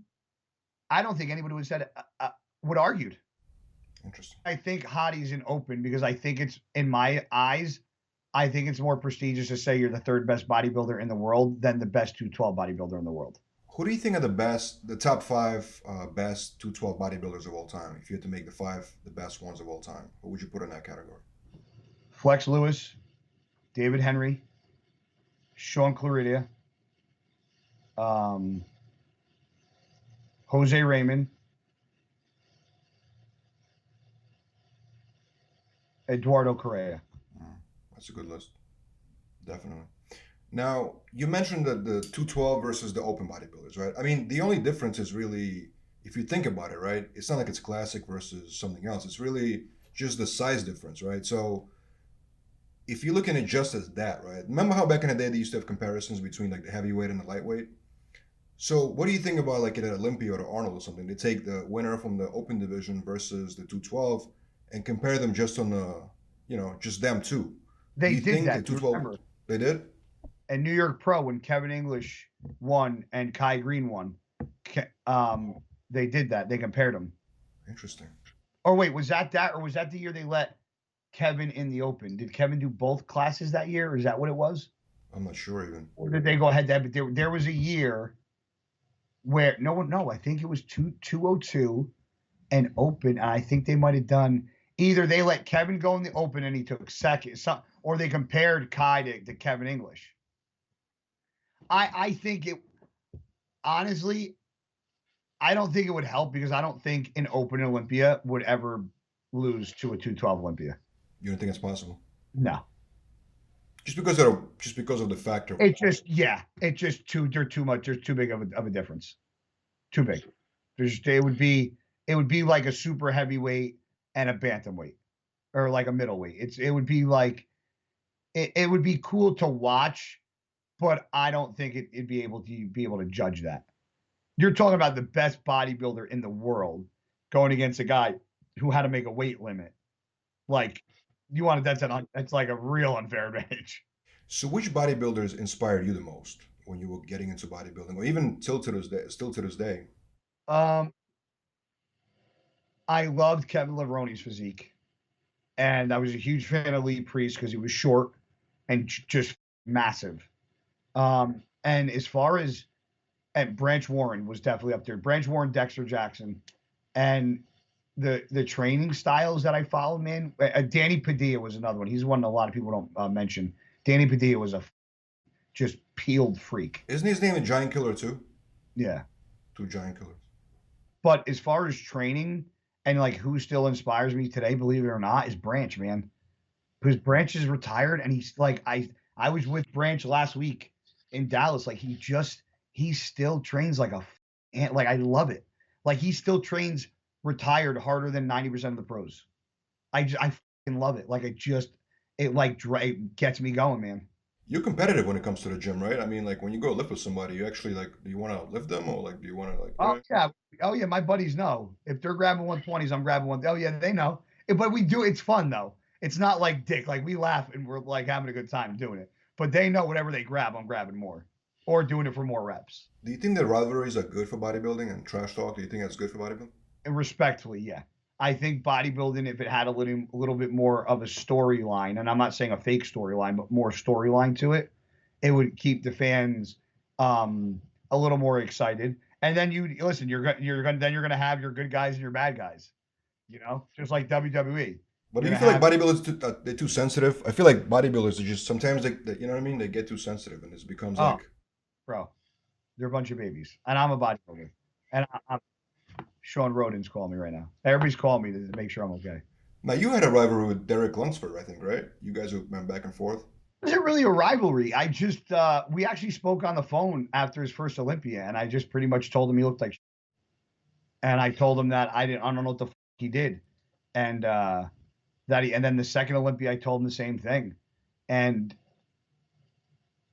I don't think anybody would have said would argued. Interesting. I think Hadi's an open because I think it's, in my eyes, I think it's more prestigious to say you're the third best bodybuilder in the world than the best 212 bodybuilder in the world. Who do you think are the top five best 212 bodybuilders of all time? If you had to make the best ones of all time, who would you put in that category? Flex Lewis, David Henry, Sean Clarita, Jose Raymond, Eduardo Correa. That's a good list. Definitely. Now, you mentioned the 212 versus the open bodybuilders, right? I mean, the only difference is really, if you think about it, right? It's not like it's classic versus something else. It's really just the size difference, right? So if you're looking at just as that, right? Remember how back in the day they used to have comparisons between like the heavyweight and the lightweight? So what do you think about like at Olympia or Arnold or something? They take the winner from the open division versus the 212 and compare them just on the, just them two. They did that. The 212, they did? And New York Pro, when Kevin English won and Kai Green won, they did that. They compared them. Interesting. Or wait, was that or was that the year they let Kevin in the open? Did Kevin do both classes that year? Or is that what it was? I'm not sure even. Or did they go ahead to have, but there was a year where no, I think it was 202 and open. And I think they might have done either they let Kevin go in the open and he took second, or they compared Kai to Kevin English. I think it, honestly, I don't think it would help because I don't think an open Olympia would ever lose to a 212 Olympia. You don't think it's possible? No. Just because of the factor. It's just they're too much. There's too big of a difference. Too big. It would be like a super heavyweight and a bantamweight, or like a middleweight. It would be like it would be cool to watch, but I don't think it'd be able to judge that. You're talking about the best bodybuilder in the world going against a guy who had to make a weight limit. Like, that's like a real unfair advantage. So which bodybuilders inspired you the most when you were getting into bodybuilding, or even still to this day? I loved Kevin Levroni's physique, and I was a huge fan of Lee Priest because he was short and just massive. And as far as Branch Warren was definitely up there. Branch Warren, Dexter Jackson, and the training styles that I followed, man. Danny Padilla was another one. He's one that a lot of people don't mention. Danny Padilla was a just peeled freak. Isn't his name a Giant Killer too? Yeah. 2 Giant Killers. But as far as training and like who still inspires me today, believe it or not, is Branch, man. Because Branch is retired, and he's like, I was with Branch last week in Dallas. Like he still trains like like I love it. Like he still trains retired harder than 90% of the pros. I fucking love it. Like it gets me going, man. You're competitive when it comes to the gym, right? I mean, like when you go lift with somebody, you actually like, do you want to lift them, or like, do you want to like? Oh yeah, my buddies know. If they're grabbing 120s, I'm grabbing one. Oh yeah, they know. But we do. It's fun though. It's not like dick. Like we laugh and we're like having a good time doing it. But they know whatever they grab, I'm grabbing more, or doing it for more reps. Do you think that rivalries are good for bodybuilding, and trash talk? Do you think that's good for bodybuilding? And respectfully, yeah. I think bodybuilding, if it had a little bit more of a storyline, and I'm not saying a fake storyline, but more storyline to it, it would keep the fans a little more excited. And then you're gonna have your good guys and your bad guys, just like WWE. But do you feel like bodybuilders they're too sensitive? I feel like bodybuilders are just sometimes they you know what I mean? They get too sensitive, and it becomes like, bro, they're a bunch of babies, and I'm a bodybuilder, and I'm Sean Roden's calling me right now. Everybody's calling me to make sure I'm okay. Now, you had a rivalry with Derek Longsberg, I think, right? You guys went back and forth. Is it really a rivalry? I just we actually spoke on the phone after his first Olympia, and I just pretty much told him he looked like shit. And I told him that I don't know what the he did, and and then the second Olympia I told him the same thing, and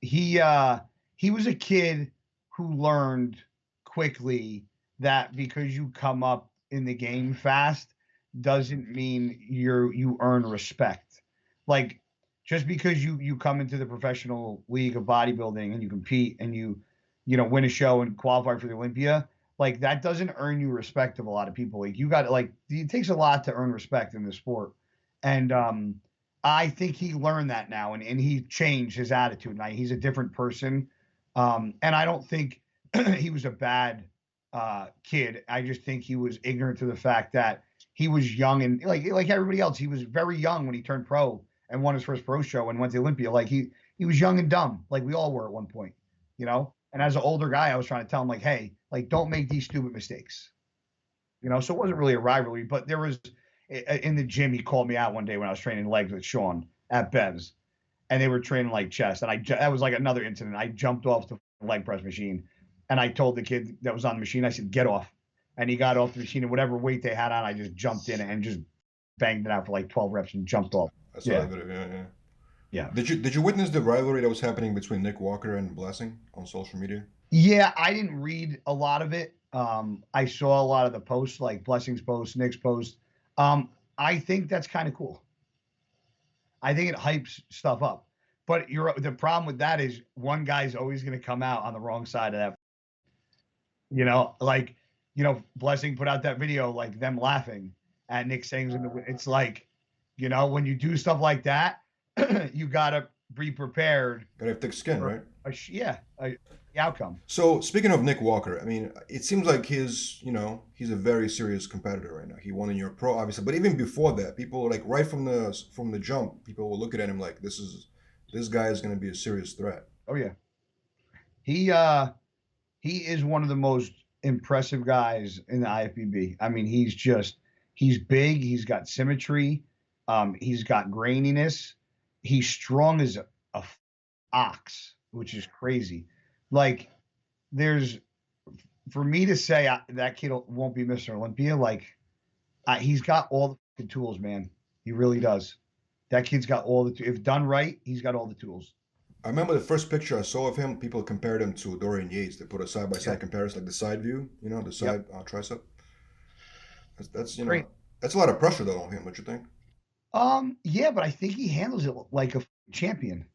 he was a kid who learned quickly that because you come up in the game fast doesn't mean you earn respect. Like just because you come into the professional league of bodybuilding and you compete and you win a show and qualify for the Olympia, like that doesn't earn you respect of a lot of people. Like it takes a lot to earn respect in the sport. And I think he learned that now, and he changed his attitude. Now he's a different person. And I don't think he was a bad kid. I just think he was ignorant to the fact that he was young, and like everybody else, he was very young when he turned pro and won his first pro show and went to Olympia. Like he was young and dumb, like we all were at one point, And as an older guy, I was trying to tell him like, hey, like don't make these stupid mistakes, So it wasn't really a rivalry, but there was in the gym. He called me out one day when I was training legs with Sean at Bev's, and they were training like chest, and that was like another incident. I jumped off the leg press machine. And I told the kid that was on the machine, I said, get off. And he got off the machine, and whatever weight they had on, I just jumped in and just banged it out for like 12 reps and jumped off. I saw that video, yeah. Did you witness the rivalry that was happening between Nick Walker and Blessing on social media? Yeah, I didn't read a lot of it. I saw a lot of the posts, like Blessing's post, Nick's post. I think that's kind of cool. I think it hypes stuff up. But the problem with that is one guy's always going to come out on the wrong side of that. Blessing put out that video, like them laughing at Nick saying, it's like, when you do stuff like that, you got to be prepared. Gotta have thick skin, right? The outcome. So speaking of Nick Walker, I mean, it seems like he's a very serious competitor right now. He won in your pro, obviously, but even before that, people like right from the jump, people were looking at him like this guy is going to be a serious threat. Oh yeah. He is one of the most impressive guys in the IFBB. I mean, he's big. He's got symmetry. He's got graininess. He's strong as a ox, which is crazy. Like, for me to say that kid won't be Mr. Olympia, like, he's got all the tools, man. He really does. That kid's got all if done right, he's got all the tools. I remember the first picture I saw of him, people compared him to Dorian Yates. They put a side-by-side comparison, like the side view, the side tricep. That's Great. That's a lot of pressure, though, on him, don't you think? Yeah, but I think he handles it like a champion.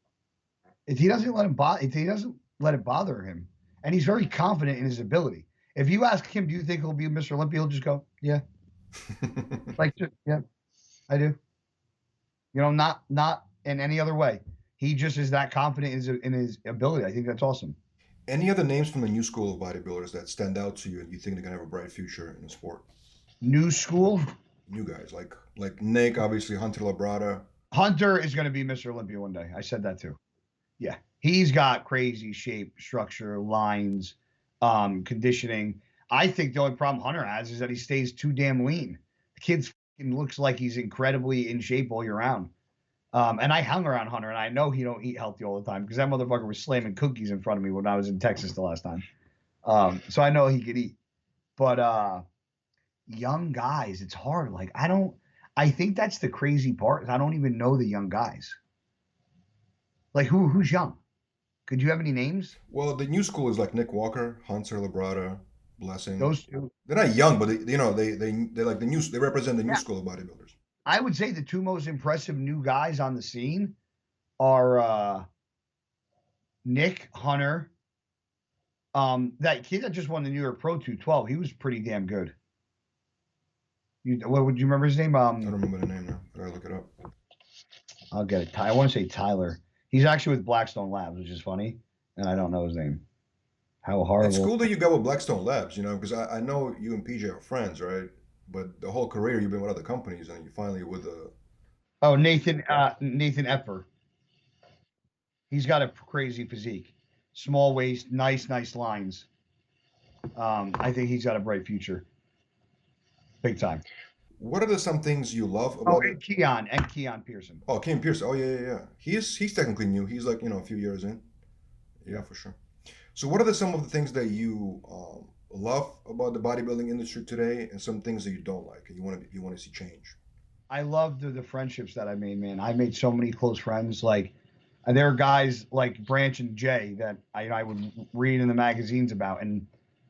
If he doesn't let it bother him, and he's very confident in his ability. If you ask him, do you think he'll be Mr. Olympia? He'll just go, yeah. Yeah, I do. Not in any other way. He just is that confident in his ability. I think that's awesome. Any other names from the new school of bodybuilders that stand out to you and you think they're gonna have a bright future in the sport? New school? New guys like Nick, obviously Hunter Labrada. Hunter is going to be Mr. Olympia one day. I said that too. Yeah, he's got crazy shape, structure, lines, conditioning. I think the only problem Hunter has is that he stays too damn lean. The kid looks like he's incredibly in shape all year round. And I hung around Hunter, and I know he don't eat healthy all the time because that motherfucker was slamming cookies in front of me when I was in Texas the last time. So I know he could eat. But young guys, it's hard. Like, I think that's the crazy part. I don't even know the young guys. Like, who's young? Could you have any names? Well, the new school is like Nick Walker, Hunter Labrada, Blessing. Those two. They're not young, but they like the new. They represent the new school of bodybuilders. I would say the two most impressive new guys on the scene are Nick, Hunter. That kid that just won the New York Pro 212, he was pretty damn good. What would you remember his name? I don't remember the name now. I gotta look it up. I'll get it. I want to say Tyler. He's actually with Blackstone Labs, which is funny, and I don't know his name. How horrible. It's cool that you got with Blackstone Labs, because I know you and PJ are friends, right? But the whole career you've been with other companies, and you finally with the. Oh, Nathan Epper. He's got a crazy physique, small waist, nice lines. I think he's got a bright future. Big time. What are some things you love about and Keon Pearson. Oh, Keon Pearson. Oh, yeah. He's technically new. He's like, a few years in. Yeah, for sure. So what are some of the things that you love about the bodybuilding industry today and some things that you don't like and you want to see change? I love the friendships that I made, man. I made so many close friends. Like, there are guys like Branch and Jay that I would read in the magazines about, and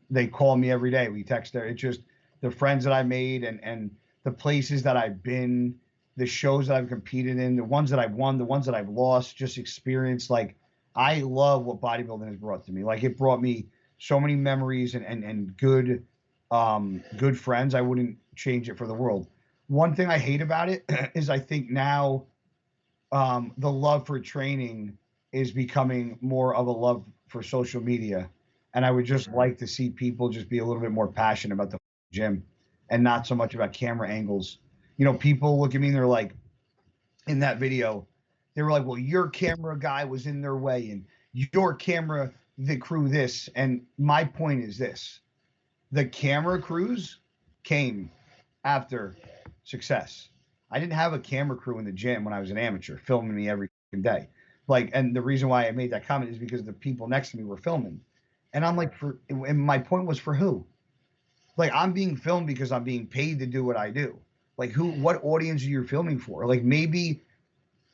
they call me every day. We text there. It's just the friends that I made and the places that I've been, the shows that I've competed in, the ones that I've won, the ones that I've lost, just experience. Like, I love what bodybuilding has brought to me. Like, it brought me so many memories and good friends. I wouldn't change it for the world. One thing I hate about it is I think now the love for training is becoming more of a love for social media. And I would just like to see people just be a little bit more passionate about the gym and not so much about camera angles. People look at me and they're like, in that video, they were like, well, your camera guy was in their way and your camera, the crew this. And my point is this: the camera crews came after success. I didn't have a camera crew in the gym when I was an amateur filming me every day. And the reason why I made that comment is because the people next to me were filming. And I'm like, and my point was, for who? Like, I'm being filmed because I'm being paid to do what I do. Like, what audience are you filming for? Like, maybe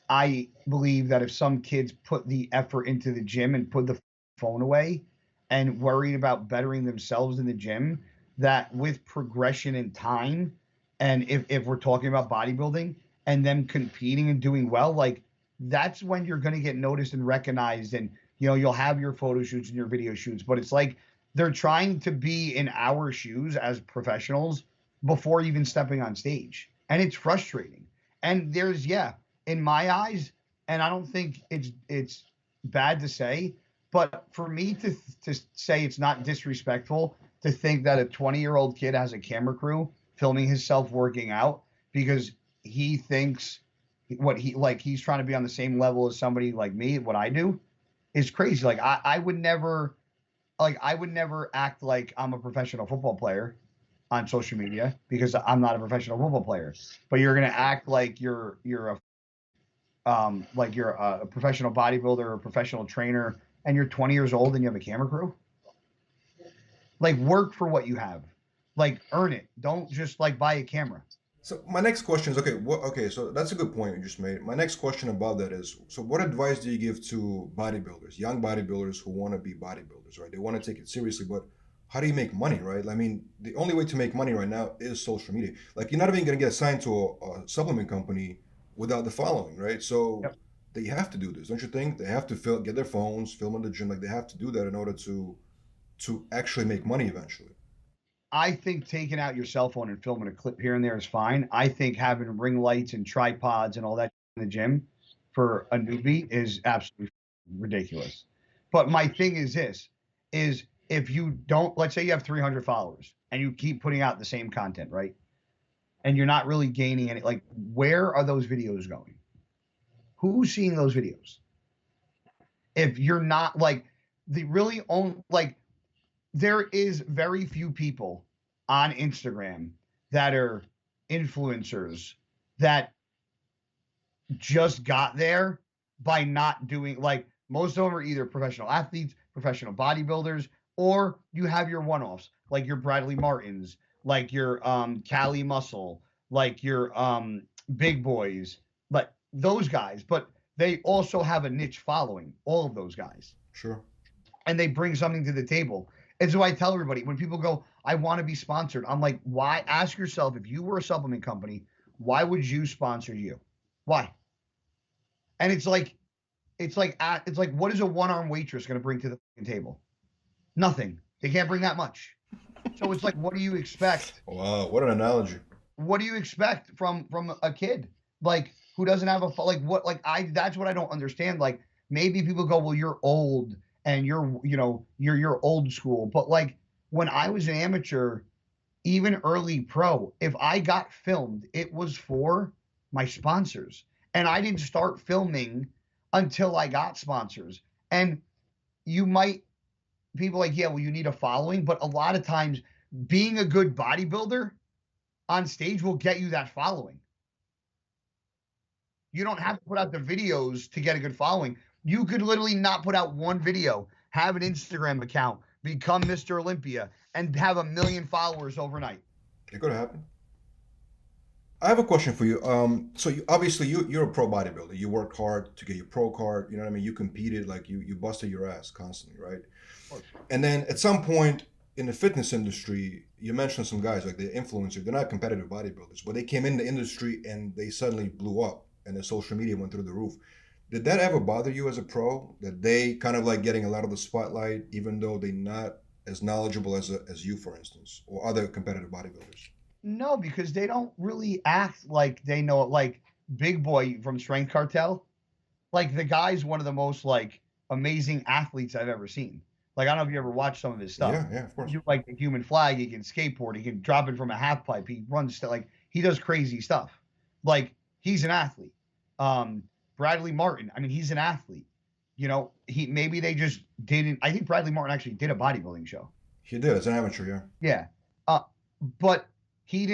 I believe that if some kids put the effort into the gym and put the phone away and worried about bettering themselves in the gym, that with progression in time, and if we're talking about bodybuilding and them competing and doing well, like, that's when you're going to get noticed and recognized, and you'll have your photo shoots and your video shoots. But it's like they're trying to be in our shoes as professionals before even stepping on stage, and it's frustrating. And there's, in my eyes, and I don't think it's bad to say, but for me to say it's not disrespectful to think that a 20-year-old kid has a camera crew filming himself working out because he thinks he's trying to be on the same level as somebody like me, what I do, is crazy. Like, I would never like I would never act like I'm a professional football player on social media because I'm not a professional football player. But you're gonna act like you're a professional bodybuilder or a professional trainer, and you're 20 years old and you have a camera crew. Like, work for what you have. Like, earn it. Don't just like buy a camera. So my next question is, okay, so that's a good point you just made. My next question about that is, so what advice do you give to bodybuilders, young bodybuilders who want to be bodybuilders, right? They want to take it seriously, but how do you make money, right? I mean, the only way to make money right now is social media. Like, you're not even going to get assigned to a supplement company without the following, right? So they have to do this, don't you think? They have to get their phones, film in the gym. Like, they have to do that in order to actually make money eventually. I think taking out your cell phone and filming a clip here and there is fine. I think having ring lights and tripods and all that in the gym for a newbie is absolutely ridiculous. But my thing is this, is if you don't, let's say you have 300 followers and you keep putting out the same content, right? And you're not really gaining any, like, where are those videos going? Who's seeing those videos? If you're not like the really own, like, there is very few people on Instagram that are influencers that just got there by not doing, like, most of them are either professional athletes, professional bodybuilders, or you have your one-offs, like your Bradley Martins, like your Cali Muscle, like your Big Boys, but those guys, but they also have a niche following, all of those guys. Sure. And they bring something to the table. And so I tell everybody, when people go, I want to be sponsored, I'm like, why? Ask yourself, if you were a supplement company, why would you sponsor you? Why? And it's like, what is a one-arm waitress going to bring to the table? Nothing. They can't bring that much. So it's like, what do you expect? Wow, what an analogy. What do you expect from a kid, like, who doesn't have that's what I don't understand. Like, maybe people go, well, you're old and you're old school. But like, when I was an amateur, even early pro, if I got filmed, it was for my sponsors. And I didn't start filming until I got sponsors. And people like, yeah, well, you need a following. But a lot of times being a good bodybuilder on stage will get you that following. You don't have to put out the videos to get a good following. You could literally not put out one video, have an Instagram account, become Mr. Olympia, and have 1 million followers overnight. It could happen. I have a question for you. So you're a pro bodybuilder. You worked hard to get your pro card. You know what I mean? You competed, like you busted your ass constantly, right? And then at some point in the fitness industry, you mentioned some guys like the influencers. They're not competitive bodybuilders, but they came in the industry and they suddenly blew up, and their social media went through the roof. Did that ever bother you as a pro, that they kind of like getting a lot of the spotlight, even though they're not as knowledgeable as you, for instance, or other competitive bodybuilders? No, because they don't really act like they know it. Like Big Boy from Strength Cartel, like, the guy's one of the most like amazing athletes I've ever seen. Like, I don't know if you ever watched some of his stuff. Yeah, of course. Like the human flag, he can skateboard, he can drop it from a half pipe, he runs like, he does crazy stuff. Like, he's an athlete. Bradley Martin, I mean, he's an athlete. You know, maybe they just didn't. I think Bradley Martin actually did a bodybuilding show. He did, as an amateur, yeah. Yeah. But he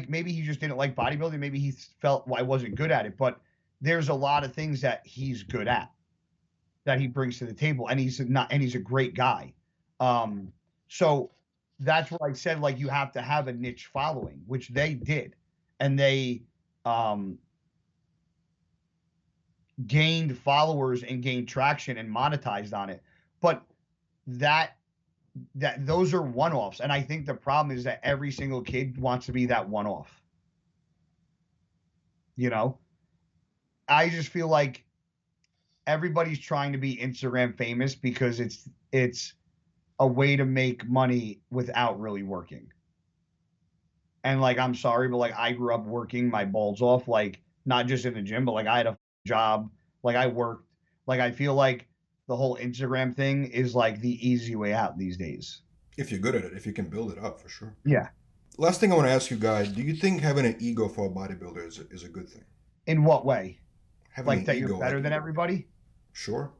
maybe he just didn't like bodybuilding. Maybe he felt, well, I wasn't good at it. But there's a lot of things that he's good at, that he brings to the table, and he's a great guy. So that's what I said, like, you have to have a niche following, which they did, and they gained followers and gained traction and monetized on it. But those are one-offs, and I think the problem is that every single kid wants to be that one-off. You know, I just feel like everybody's trying to be Instagram famous because it's a way to make money without really working. And like, I'm sorry, but like, I grew up working my balls off, like, not just in the gym, but like, I had a job, like, I worked. Like, I feel like the whole Instagram thing is like the easy way out these days. If you're good at it, if you can build it up, for sure. Yeah. Last thing I want to ask you guys, do you think having an ego for a bodybuilder is a good thing? In what way? Having like an that ego, you're better than everybody? Sure.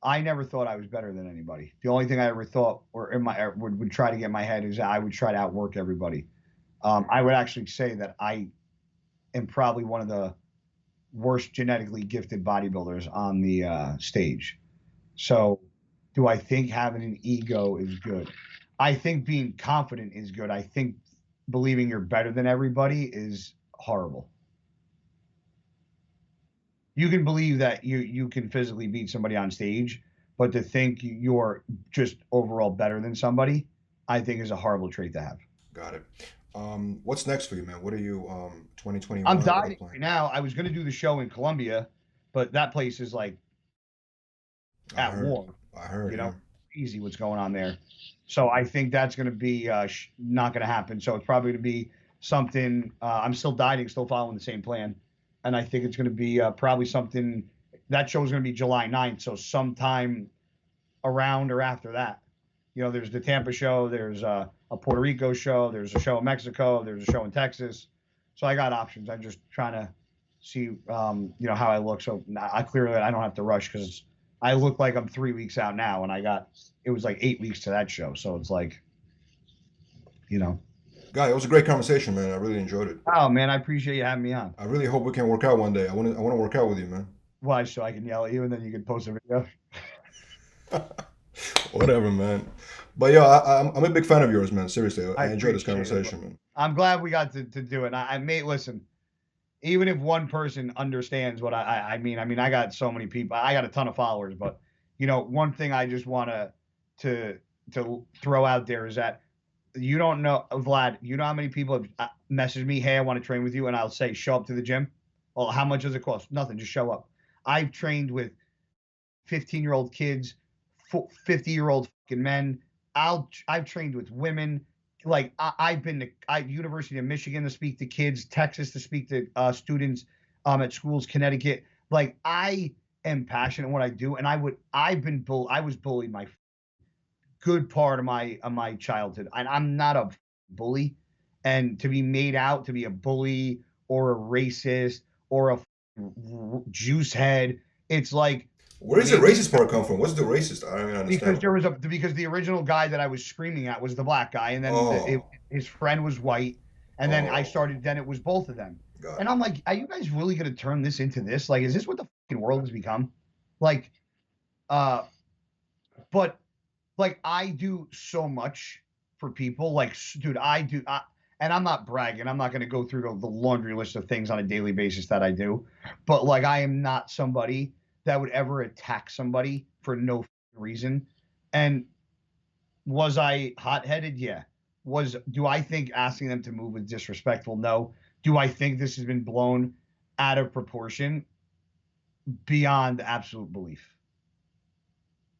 I never thought I was better than anybody. The only thing I ever thought, or in my would try to get in my head, is that I would try to outwork everybody. I would actually say that I am probably one of the worst genetically gifted bodybuilders on the stage. So, do I think having an ego is good? I think being confident is good. I think believing you're better than everybody is horrible. You can believe that you can physically beat somebody on stage, but to think you're just overall better than somebody, I think is a horrible trait to have. Got it. What's next for you, man? What are you 2021? I'm what are you dieting planning? right now. I was going to do the show in Colombia, but that place is like at war. I heard. You know, yeah. easy what's going on there. So I think that's going to be not going to happen. So it's probably going to be something. I'm still dieting, still following the same plan. And I think it's going to be probably something. That show is going to be July 9th. So sometime around or after that. You know, there's the Tampa show, there's a Puerto Rico show, there's a show in Mexico, there's a show in Texas. So I got options. I'm just trying to see, you know, how I look. So I clearly I don't have to rush because I look like I'm 3 weeks out now, and it was like 8 weeks to that show. So it's like, you know. Guy, it was a great conversation, man. I really enjoyed it. Oh man, I appreciate you having me on. I really hope we can work out one day. I want to work out with you, man. Why? So I can yell at you and then you can post a video. Whatever, man. But yeah, I'm a big fan of yours, man. Seriously, I enjoyed this appreciate it, conversation, man. I'm glad we got to do it. I may listen. Even if one person understands what I mean, I got so many people. I got a ton of followers, but you know, one thing I just want to throw out there is that you don't know, Vlad. You know how many people have messaged me, "Hey, I want to train with you," and I'll say, "Show up to the gym." Well, how much does it cost? Nothing. Just show up. I've trained with 15-year-old kids, 50-year-old fucking men. I've trained with women. Like I've been to University of Michigan to speak to kids, Texas to speak to students at schools, Connecticut. Like I am passionate in what I do, and I was bullied my good part of my childhood. I'm not a bully, and to be made out to be a bully or a racist or a juice head, it's like. Where does the racist part come from? What's the racist? I don't even understand. Because the original guy that I was screaming at was the black guy, and then his friend was white, and then I started. Then it was both of them, and I'm like, are you guys really going to turn this into this? Like, is this what the fucking world has become? Like, but like I do so much for people. Like, dude, and I'm not bragging. I'm not going to go through the laundry list of things on a daily basis that I do, but like I am not somebody that would ever attack somebody for no reason. And was I hot-headed? Yeah. Do I think asking them to move is disrespectful? No. Do I think this has been blown out of proportion? Beyond absolute belief.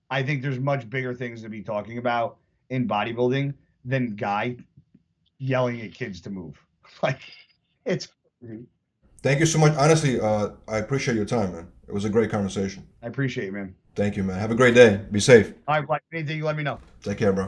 I think there's much bigger things to be talking about in bodybuilding than Guy yelling at kids to move. Like, it's crazy. Thank you so much. Honestly, I appreciate your time, man. It was a great conversation. I appreciate it, man. Thank you, man. Have a great day. Be safe. All right, like anything, you let me know. Take care, bro.